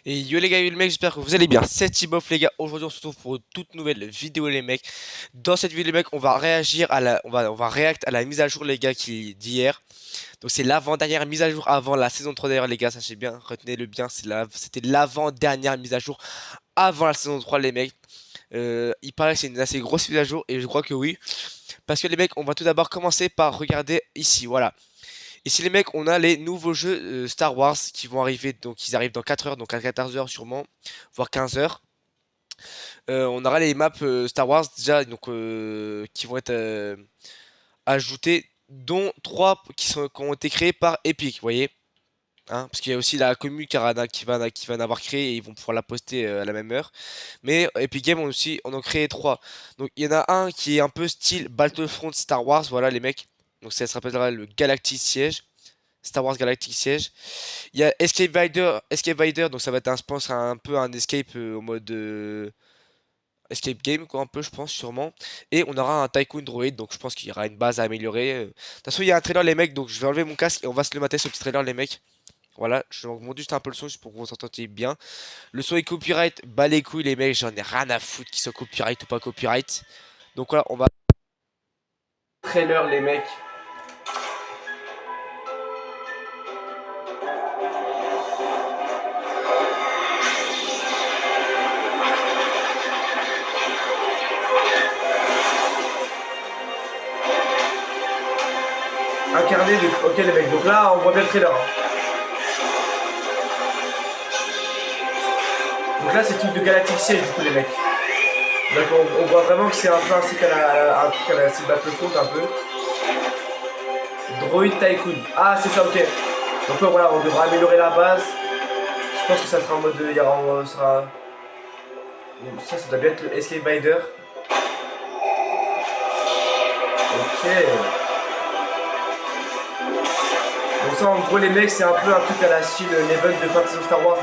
Et yo les gars, yo les mecs, j'espère que vous allez bien. C'est Tibof les gars, aujourd'hui on se retrouve pour une toute nouvelle vidéo les mecs. Dans cette vidéo les mecs, on va réagir à on va react à la mise à jour les gars d'hier. Donc c'est l'avant-dernière mise à jour avant la saison 3 d'ailleurs les gars, sachez bien, retenez-le bien, c'était l'avant-dernière mise à jour avant la saison 3 les mecs. Il paraît que c'est une assez grosse mise à jour et je crois que oui. Parce que les mecs, on va tout d'abord commencer par regarder ici, voilà. Ici les mecs, on a les nouveaux jeux Star Wars qui vont arriver, donc ils arrivent dans 4 heures, donc à 14 heures sûrement, voire 15 heures. On aura les maps Star Wars déjà, donc qui vont être ajoutées, dont 3 qui ont été créés par Epic, vous voyez. Hein, parce qu'il y a aussi la commu qui va en avoir créé et ils vont pouvoir la poster à la même heure. Mais Epic Games on en créé 3. Donc il y en a un qui est un peu style Battlefront Star Wars, voilà les mecs. Donc ça se rappellera le Galactic Siege. Star Wars Galactic Siege. Il y a Escape Rider, donc ça va être je pense un peu un escape au mode escape game quoi un peu je pense sûrement. Et on aura un Tycoon Droid, donc je pense qu'il y aura une base à améliorer. De toute façon il y a un trailer les mecs, donc je vais enlever mon casque et on va se le mater ce petit trailer les mecs. Voilà, je monte juste un peu le son juste pour que vous entendiez bien. Le son est copyright, bah les couilles les mecs, j'en ai rien à foutre qu'il soit copyright ou pas copyright. Donc voilà, on va trailer les mecs. Incarné de... Ok les mecs, donc là on voit bien le trailer. Hein. Donc là c'est le truc de Galactic Siege du coup les mecs. Donc on voit vraiment que c'est un peu un truc à la Battlefront un peu. Droid Tycoon. Ah c'est ça ok. Donc voilà, on devra améliorer la base. Je pense que ça sera en mode il y aura, sera... Ça doit bien être le Escape Rider. Ok. Donc ça en gros les mecs c'est un peu un truc à la style l'event de Fantasy Star Wars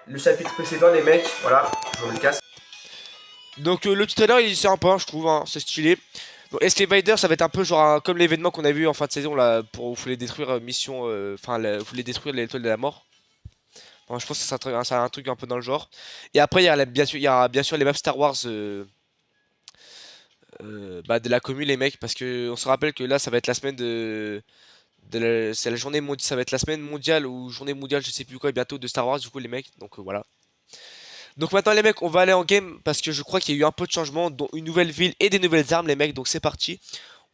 le chapitre précédent les mecs. Voilà, je le casse. Donc le petit trailer il est sympa je trouve, hein, c'est stylé. Donc Escape Rider ça va être un peu genre comme l'événement qu'on a vu en fin de saison là pour où il fallait détruire mission, enfin il fallait détruire l'étoile de la mort. Bon, je pense que c'est un truc un peu dans le genre. Et après il y aura bien sûr les maps Star Wars bah, de la commune les mecs parce que on se rappelle que là ça va être la semaine c'est la journée mondiale, ça va être la semaine mondiale ou journée mondiale je sais plus quoi bientôt de Star Wars du coup les mecs donc voilà. Donc maintenant les mecs on va aller en game parce que je crois qu'il y a eu un peu de changement dont une nouvelle ville et des nouvelles armes les mecs donc c'est parti.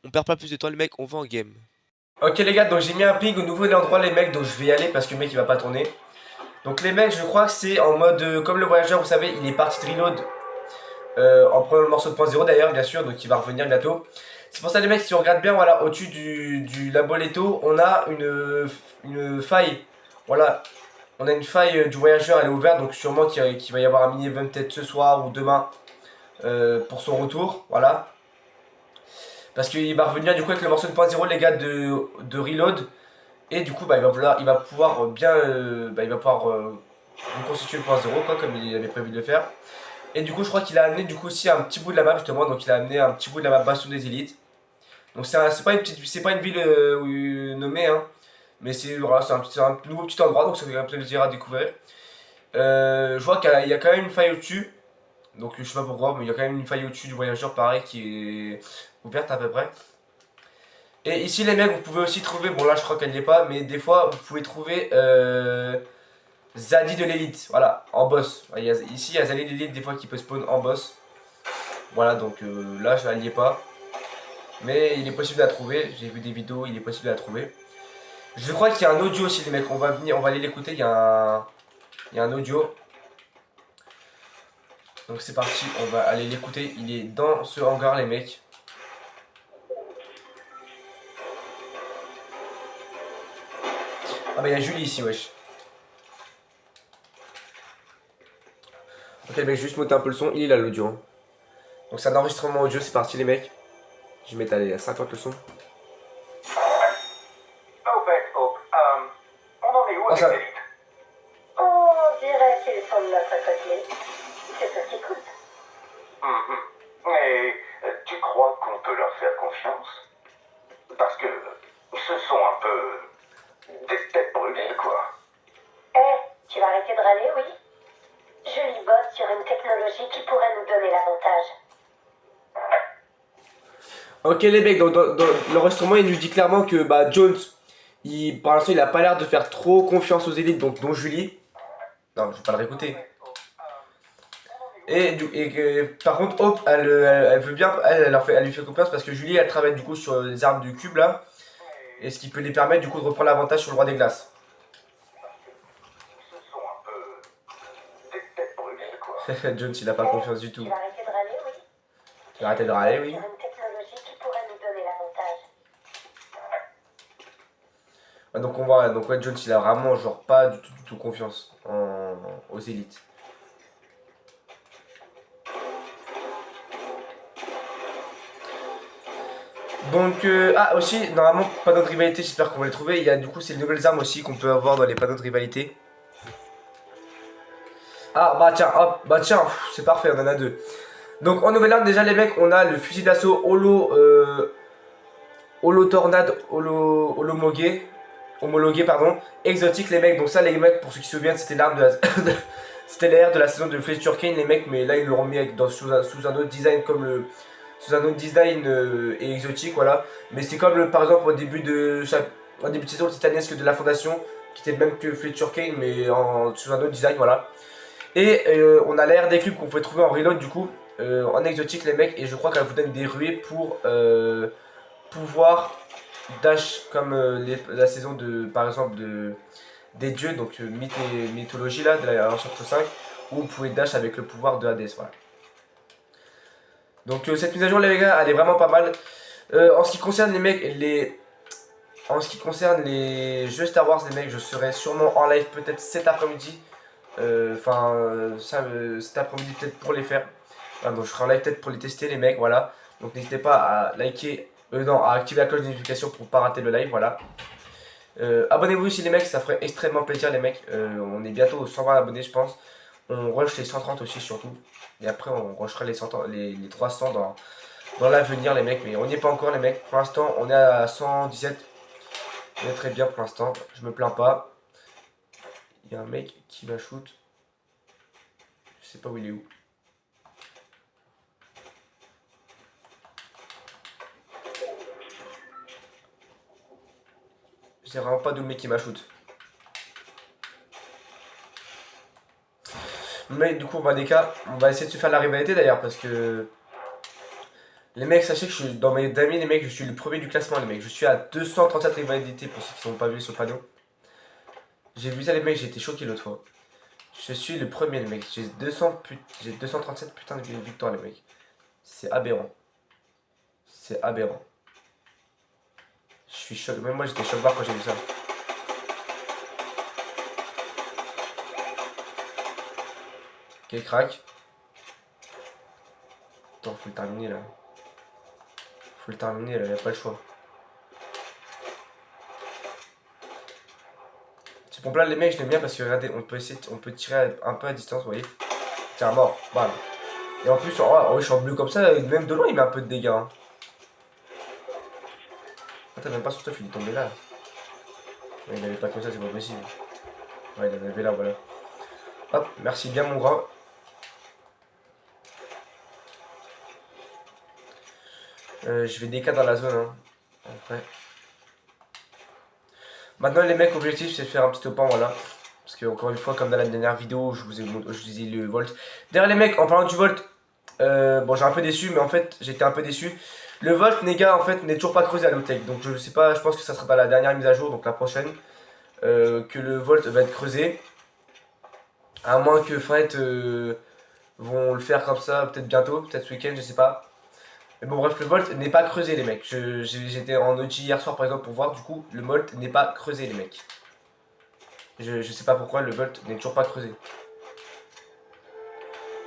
On perd pas plus de temps les mecs, on va en game. Ok les gars donc j'ai mis un ping au nouveau endroit les mecs donc je vais y aller parce que le mec il va pas tourner. Donc les mecs je crois que c'est en mode comme le voyageur vous savez il est parti de reload en prenant le morceau de point zéro d'ailleurs bien sûr donc il va revenir bientôt. C'est pour ça les mecs si on regarde bien voilà au-dessus du Laboleto on a une faille. Voilà. On a une faille du voyageur, elle est ouverte, donc sûrement qu'il va y avoir un mini-event peut-être ce soir ou demain pour son retour, voilà. Parce qu'il va revenir du coup avec le morceau de point zéro les gars de Reload. Et du coup bah, il va pouvoir bien reconstituer le point zéro quoi, comme il avait prévu de le faire. Et du coup je crois qu'il a amené du coup aussi un petit bout de la map justement, donc il a amené un petit bout de la map Bastion des Élites. Donc c'est pas une ville nommée hein. Mais c'est voilà, un nouveau petit endroit, donc ça fait un plaisir à découvrir. Je vois qu'il y a quand même une faille au-dessus. Donc je sais pas pourquoi, mais il y a quand même une faille au-dessus du voyageur, pareil, qui est ouverte à peu près. Et ici les mecs, vous pouvez aussi trouver, bon là je crois qu'elle n'y est pas, mais des fois vous pouvez trouver Zadie de l'élite, voilà, en boss. Ici il y a Zadie de l'élite des fois qui peut spawn en boss. Voilà, donc là elle n'y est pas. Mais il est possible de la trouver, j'ai vu des vidéos, il est possible de la trouver. Je crois qu'il y a un audio aussi les mecs, on va aller l'écouter, il y a un audio. Donc c'est parti, on va aller l'écouter. Il est dans ce hangar, les mecs. Ah bah il y a Julie ici, wesh. Ok, les mecs, juste monter un peu le son. Il est là l'audio. Hein. Donc c'est un enregistrement audio, c'est parti, les mecs. Je vais mettre à 50 le son. Au fait, Hope, on en est où avec l'élite? On dirait qu'ils sont de notre côté. C'est ce qui coûte. Mais tu crois qu'on peut leur faire confiance? Parce que ce sont un peu des têtes brûlées, quoi. Eh, tu vas arrêter de qui pourrait nous donner l'avantage. Ok les mecs, dans l'enregistrement il nous dit clairement que bah Jones, pour l'instant il a pas l'air de faire trop confiance aux élites, donc dont Julie. Non, je vais pas le réécouter. Et que, par contre Hope, elle veut bien, elle lui fait confiance parce que Julie elle travaille du coup sur les armes du cube là. Et ce qui peut lui permettre du coup de reprendre l'avantage sur le roi des glaces. Ce sont un peu des têtes brûlées, quoi. Jones il a pas confiance du tout. Tu vas arrêter de râler, oui? Tu vas arrêter de râler, oui. Sur une technologie qui pourrait nous donner l'avantage. Ouais, donc on voit, donc ouais, Jones il a vraiment genre pas du tout confiance aux élites. Donc, ah aussi, normalement, panneau de rivalité, j'espère qu'on va les trouver. Il y a du coup, c'est les nouvelles armes aussi qu'on peut avoir dans les panneaux de rivalité. Ah, bah tiens, hop, bah tiens, c'est parfait, on en a deux. Donc, en nouvelle arme, déjà, les mecs, on a le fusil d'assaut Holo Tornade, homologué, pardon, exotique, les mecs. Donc, ça, les mecs, pour ceux qui se souviennent, c'était l'arme de la. C'était l'air de la saison de Fletcher Kane, les mecs, mais là, ils l'ont remis sous un autre design comme le. Sous un autre design et exotique, voilà. Mais c'est comme par exemple au début de saison le titanesque de la fondation, qui était le même que Fletcher Kane, mais sous un autre design, voilà. Et on a l'air des cubes qu'on pouvait trouver en reload du coup, en exotique les mecs, et je crois qu'elle vous donne des ruées pour pouvoir dash comme la saison de par exemple des dieux, donc mythe et mythologie là, de la chapter 5, où vous pouvez dash avec le pouvoir de Hades, voilà. Donc cette mise à jour les gars, elle est vraiment pas mal. En ce qui concerne les mecs, en ce qui concerne les jeux Star Wars les mecs, je serai sûrement en live peut-être cet après-midi. Cet après-midi peut-être pour les faire. Voilà, donc je serai en live peut-être pour les tester les mecs, voilà. Donc n'hésitez pas à liker, non, à activer la cloche de notification pour pas rater le live, voilà. Abonnez-vous aussi les mecs, ça ferait extrêmement plaisir les mecs. On est bientôt aux 120 abonnés je pense. On rush les 130 aussi surtout. Et après on rushera les 300 dans l'avenir les mecs. Mais on n'y est pas encore les mecs. Pour l'instant on est à 117. On est très bien pour l'instant. Je me plains pas. Il y a un mec qui va shoot. Je sais pas où il est où. Je sais vraiment pas d'où le mec qui m'a shoot. Mais du coup on va essayer de se faire la rivalité d'ailleurs parce que les mecs sachez que je suis dans mes amis les mecs, je suis le premier du classement les mecs. Je suis à 237 rivalités pour ceux qui n'ont pas vu sur le panneau. J'ai vu ça les mecs, j'ai été choqué l'autre fois. Je suis le premier les mecs, j'ai 237 putains de victoires les mecs. C'est aberrant. C'est aberrant. Je suis choqué, même moi j'étais choqué quand j'ai vu ça. Ok, crack. Attends, faut le terminer là. Faut le terminer là, y'a pas le choix. Ces pompes là les mecs je l'aime bien parce que regardez, on peut tirer un peu à distance, vous voyez. Tiens, mort, bam. Et en plus, oh, je suis en bleu comme ça, même de loin il met un peu de dégâts. Hein. Attends, même pas son stuff, il est tombé là. Ouais, il avait pas comme ça, c'est pas possible. Ouais, il en avait là, voilà. Hop, merci bien mon grand. Je vais DK dans la zone, hein. Après. Maintenant les mecs, objectif c'est de faire un petit topan, voilà. Parce que encore une fois, comme dans la dernière vidéo, je vous ai dit le volt. D'ailleurs les mecs, en parlant du volt, bon j'ai un peu déçu, mais en fait j'étais un peu déçu. Le volt, les gars, en fait, n'est toujours pas creusé à l'Outech. Donc je sais pas, je pense que ça sera dans la dernière mise à jour, donc la prochaine, que le volt va être creusé. À moins que Fred vont le faire comme ça, peut-être bientôt, peut-être ce week-end, je sais pas. Mais bon bref, le volt n'est pas creusé les mecs. J'étais en OG hier soir par exemple pour voir, du coup le volt n'est pas creusé les mecs. Je sais pas pourquoi le volt n'est toujours pas creusé.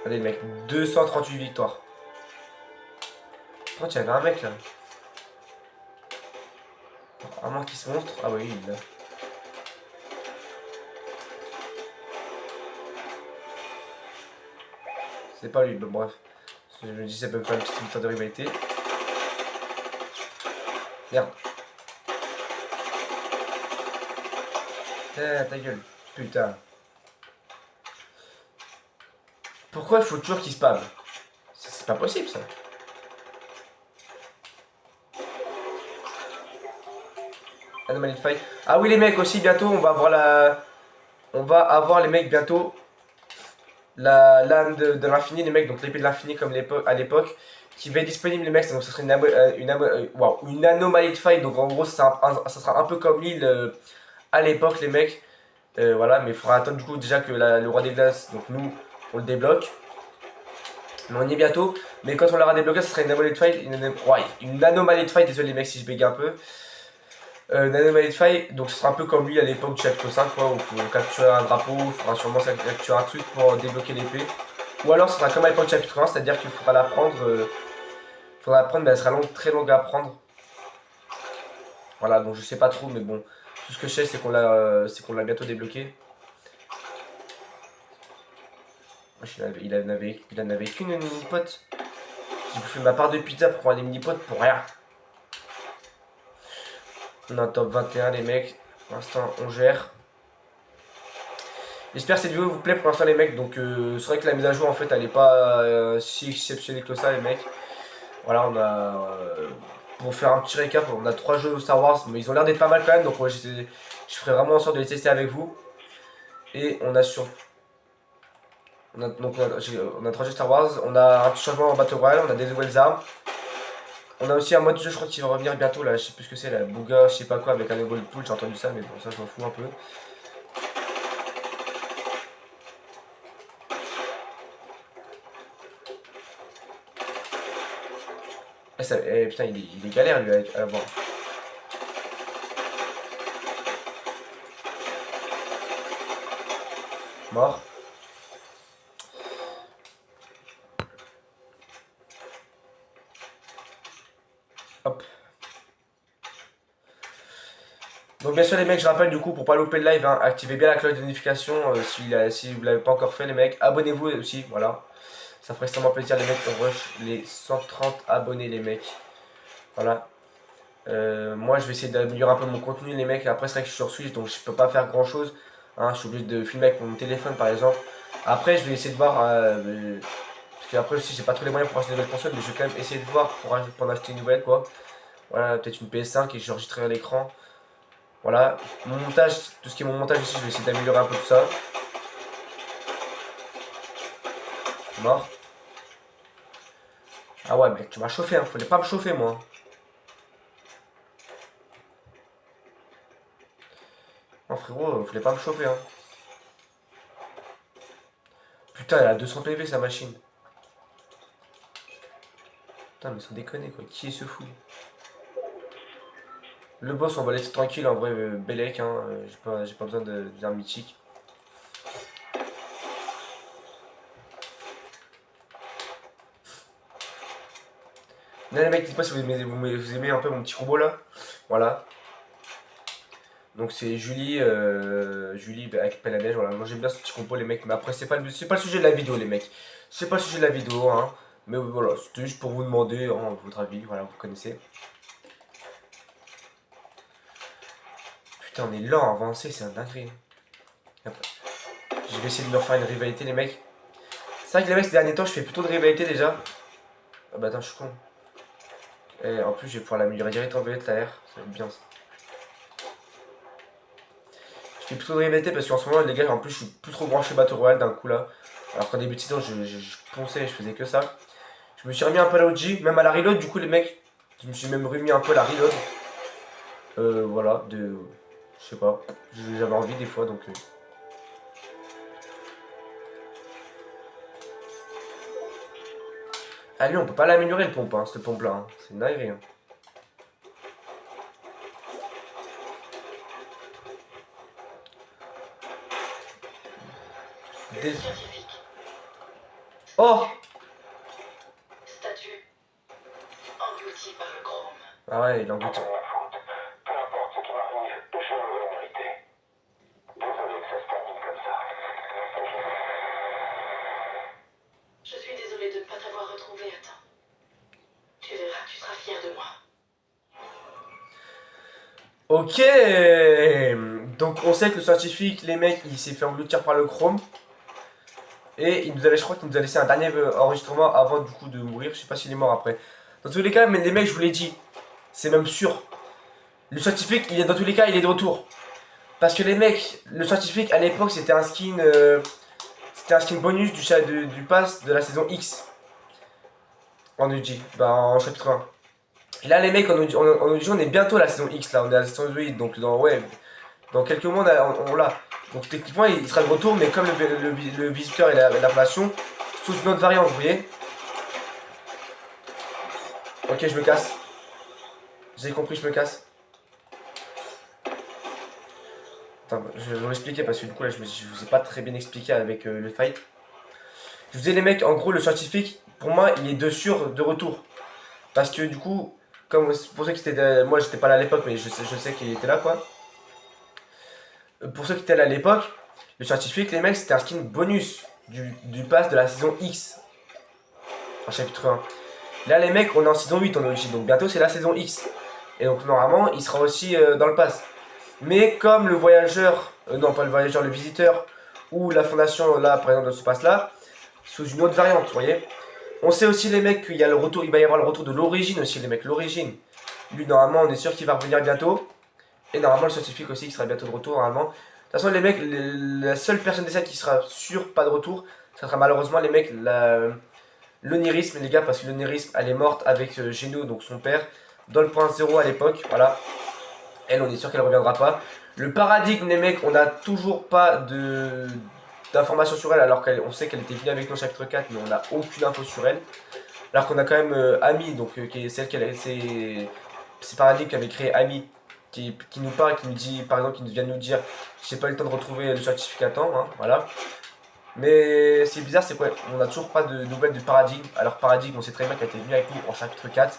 Regardez les mecs, 238 victoires. Oh, il y avait un mec là. Un moins qui se montre. Ah oui, il est là. C'est pas lui, bon bref. Je me dis ça peut me faire une petite victoire de rivalité. Merde. Ta gueule. Putain. Pourquoi il faut toujours qu'il spam? C'est pas possible ça. Anomaly de faille. Ah oui les mecs aussi bientôt on va avoir la. On va avoir les mecs bientôt la lame de l'infini les mecs, donc l'épée de l'infini comme à l'époque, qui va être disponible les mecs, donc ça serait une anomalie de faille, donc en gros ça sera un peu comme l'île à l'époque les mecs. Voilà, mais il faudra attendre du coup déjà que le roi des glaces, donc nous, on le débloque. Mais on y est bientôt. Mais quand on l'aura débloqué, ça sera une anomalie de faille. Une anomalie de faille, désolé les mecs si je bégaye un peu. Une anomalie de faille, donc ce sera un peu comme lui à l'époque du chapitre 5, quoi, où il faut capturer un drapeau, il faudra sûrement capturer un truc pour débloquer l'épée. Ou alors ce sera comme à l'époque du chapitre 1, c'est-à-dire qu'il faudra l'apprendre. Mais elle sera très longue à apprendre. Voilà, donc je sais pas trop, mais bon. Tout ce que je sais, c'est qu'on l'a bientôt débloqué. Il en avait qu'une mini-pote. J'ai bouffé ma part de pizza pour prendre des mini-potes pour rien. On est en top 21 les mecs. Pour l'instant on gère. J'espère que cette vidéo vous plaît pour l'instant les mecs. Donc c'est vrai que la mise à jour en fait elle est pas si exceptionnelle que ça les mecs. Voilà on a pour faire un petit récap, on a 3 jeux Star Wars, mais ils ont l'air d'être pas mal quand même. Donc ouais, je ferai vraiment en sorte de les tester avec vous. Et on a sur on a 3 jeux Star Wars, on a un petit changement en Battle Royale, on a des nouvelles armes. On a aussi un mode de jeu, je crois qu'il va revenir bientôt là, je sais plus ce que c'est, la Bouga, je sais pas quoi, avec un nouveau pool, j'ai entendu ça, mais bon, ça je m'en fous un peu. Putain, il est galère lui à voir. Mort. Hop. Donc bien sûr les mecs, je rappelle du coup pour pas louper le live, hein, activez bien la cloche de notification si vous l'avez pas encore fait les mecs. Abonnez-vous aussi, voilà. Ça ferait extrêmement plaisir les mecs, on rush les 130 abonnés les mecs. Voilà. Moi je vais essayer d'améliorer un peu mon contenu les mecs. Après c'est vrai que je suis sur Switch donc je peux pas faire grand chose. Hein, je suis obligé de filmer avec mon téléphone par exemple. Après je vais essayer de voir. Parce qu'après aussi j'ai pas trop les moyens pour acheter une nouvelle console. Mais je vais quand même essayer de voir pour en acheter une nouvelle quoi. Voilà, peut-être une PS5 et j'enregistrerai à l'écran. Voilà, mon montage, tout ce qui est mon montage ici, je vais essayer d'améliorer un peu tout ça. Mort. Ah ouais mec, tu m'as chauffé, hein. Fallait pas me chauffer moi. Non frérot, fallait pas me chauffer hein. Putain, elle a 200 PV sa machine. Putain mais sans déconner quoi, qui est ce fou? Le boss on va laisser tranquille en vrai, Belek hein, j'ai pas besoin d'armes mythiques. Là les mecs, dites pas si vous aimez un peu mon petit robot là. Voilà. Donc c'est Julie, Julie avec pelle à neige, voilà. Moi j'aime bien ce petit compo les mecs, mais après c'est pas le sujet de la vidéo les mecs. C'est pas le sujet de la vidéo hein. Mais voilà, c'était juste pour vous demander hein, votre avis, voilà, vous connaissez. Putain on est lent à avancer, c'est un dinguerie. Je vais essayer de me refaire une rivalité les mecs. C'est vrai que les mecs ces derniers temps je fais plutôt de rivalité déjà. Ah bah attends je suis con. Et en plus je vais pouvoir l'améliorer direct en violette la R, ça va être bien ça. Je fais plutôt de rivalité parce qu'en ce moment les gars en plus je suis plus trop branché Battle Royale d'un coup là. Alors qu'en début de saison je ponçais, je faisais que ça. Je me suis remis un peu à la OG, même à la reload du coup les mecs. Je me suis même remis un peu à la reload. Voilà, je sais pas, j'avais envie des fois donc... Ah lui on peut pas l'améliorer le pompe, hein, cette pompe là, hein. C'est une dinguerie. Hein. Oh Statue englouti par le chrome. ah ouais il est englouti. Peu importe ce qui m'arrive, je veux la vérité. Désolé que ça se termine comme ça. Je suis désolée de ne pas t'avoir retrouvé à temps. Tu verras, tu seras fier de moi. Ok. Donc on sait que le scientifique, les mecs, il s'est fait engloutir par le chrome. Et je crois qu'il nous a laissé un dernier enregistrement avant du coup de mourir. Je sais pas s'il est mort après. Dans tous les cas, mais les mecs, je vous l'ai dit, c'est même sûr. Le scientifique, il est dans tous les cas, il est de retour. Parce que les mecs, le scientifique à l'époque, c'était un skin bonus du pass de la saison X. En UG, bah en chapitre 1. Et là, les mecs, en UG, on est bientôt à la saison X, là, on est à la saison 8, donc dans quelques mois, on l'a. Donc techniquement, il sera de retour, mais comme le visiteur et l'inflation, sous une autre variante, vous voyez. Ok, je me casse. J'ai compris, je me casse. Attends, je vais vous expliquer parce que du coup, là, je vous ai pas très bien expliqué avec le fight. Je vous disais, les mecs, en gros, le scientifique, pour moi, il est de sûr de retour. Parce que du coup, comme pour ceux qui étaient. Moi, j'étais pas là à l'époque, mais je sais qu'il était là, quoi. Pour ceux qui étaient là à l'époque, le scientifique, les mecs, c'était un skin bonus du pass de la saison X. En chapitre 1. Là, les mecs, on est en saison 8 en origine, donc bientôt c'est la saison X. Et donc, normalement, il sera aussi dans le pass. Mais comme le voyageur, non pas le voyageur, le visiteur, ou la fondation, là, par exemple, de ce pass-là, sous une autre variante, vous voyez. On sait aussi, les mecs, qu'il y a le retour, il va y avoir le retour de l'origine aussi, les mecs, l'origine. Lui, normalement, on est sûr qu'il va revenir bientôt. Et normalement, le scientifique aussi, qui sera bientôt de retour, normalement. De toute façon, les mecs, la seule personne des 7 qui sera sûre pas de retour, ça sera malheureusement, les mecs, l'onirisme, les gars, parce que l'onirisme, elle est morte avec Geno, donc son père, dans le point 0 à l'époque, voilà. Elle, on est sûr qu'elle reviendra pas. Le paradigme, les mecs, on n'a toujours pas d'informations sur elle, alors qu'on sait qu'elle était venue avec nous au chapitre 4, mais on n'a aucune info sur elle. Alors qu'on a quand même Amy, donc qui est celle c'est Paradigme qui avait créé Amy, qui nous parle, qui nous dit, par exemple, qui vient de nous dire, j'ai pas eu le temps de retrouver le certificat à temps, hein, voilà. Mais ce qui est bizarre, c'est qu'on n'a toujours pas de nouvelles du Paradigme. Alors Paradigme, on sait très bien qu'elle était venue avec nous en chapitre 4.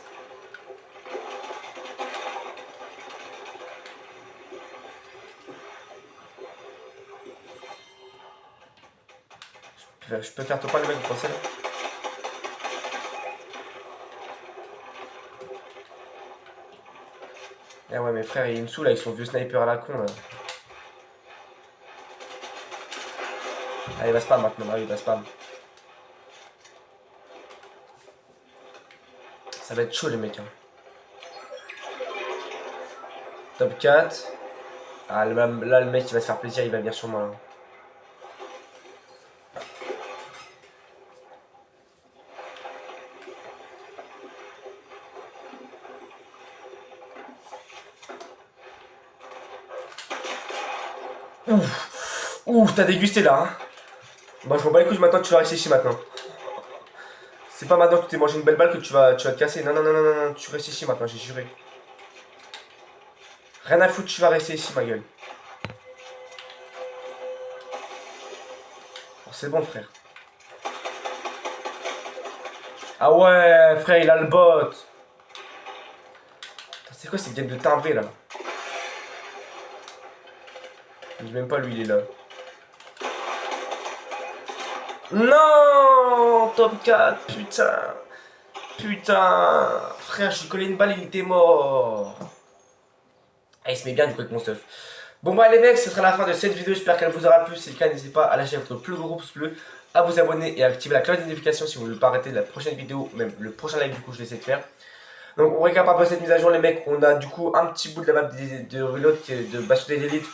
Je peux faire top 1 les mecs, vous pensez là? Ah ouais, mes frères, ils me saoulent avec son vieux sniper à la con là. Allez, il va spam maintenant, ah oui, il va spam. Ça va être chaud les mecs. Hein. Top 4. Ah, là, le mec, il va se faire plaisir, il va venir sur moi. Là. Ouf, t'as dégusté là. Hein. Bon, je m'en bats les couilles maintenant que tu vas rester ici maintenant. C'est pas maintenant que tu t'es mangé une belle balle que tu vas te casser. Non, non, non, non, non, non, tu restes ici maintenant, j'ai juré. Rien à foutre, tu vas rester ici, ma gueule. Oh, c'est bon, frère. Ah ouais, frère, il a le bot. C'est quoi cette game de timbré là? Je dis même pas lui, il est là. Non, top 4, putain. Putain. Frère, je lui collé une balle, il était mort. Ah, il se met bien du coup avec mon stuff. Bon bah les mecs, ce sera la fin de cette vidéo, j'espère qu'elle vous aura plu. Si c'est le cas, n'hésitez pas à lâcher votre plus gros pouce bleu, à vous abonner et à activer la cloche de notification si vous ne voulez pas arrêter la prochaine vidéo, même le prochain live du coup je vais essayer de faire. Donc on récap un peu cette mise à jour les mecs, on a du coup un petit bout de la map de Reload, de Bastion d'élite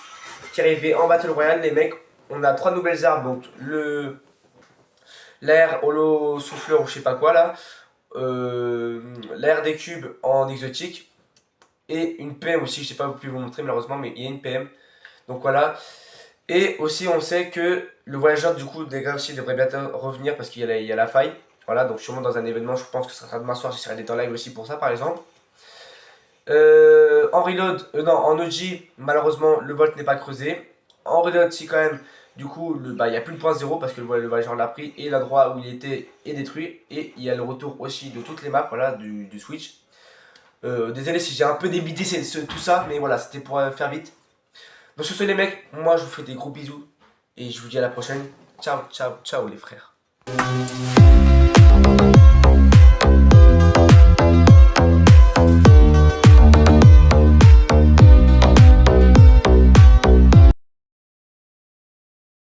qui est arrivé en Battle Royale les mecs. On a 3 nouvelles armes, donc l'air holo souffleur ou je sais pas quoi là, l'air des cubes en exotique. Et une PM aussi, je sais pas pu vous montrer malheureusement, mais il y a une PM. Donc voilà. Et aussi on sait que le voyageur du coup des gars aussi devrait bientôt revenir parce qu'il y a la faille. Voilà, donc sûrement dans un événement, je pense que ce sera demain soir, j'essaierai d'être en live aussi pour ça par exemple. En reload, non, en OG, malheureusement le volt n'est pas creusé. En reload si quand même, du coup, il n'y a plus le point 0 parce que le voyageur l'a pris et l'endroit où il était est détruit. Et il y a le retour aussi de toutes les maps, voilà, du Switch. Désolé si j'ai un peu débité tout ça, mais voilà, c'était pour faire vite. Donc sur ce les mecs, moi je vous fais des gros bisous et je vous dis à la prochaine. Ciao, ciao, ciao les frères.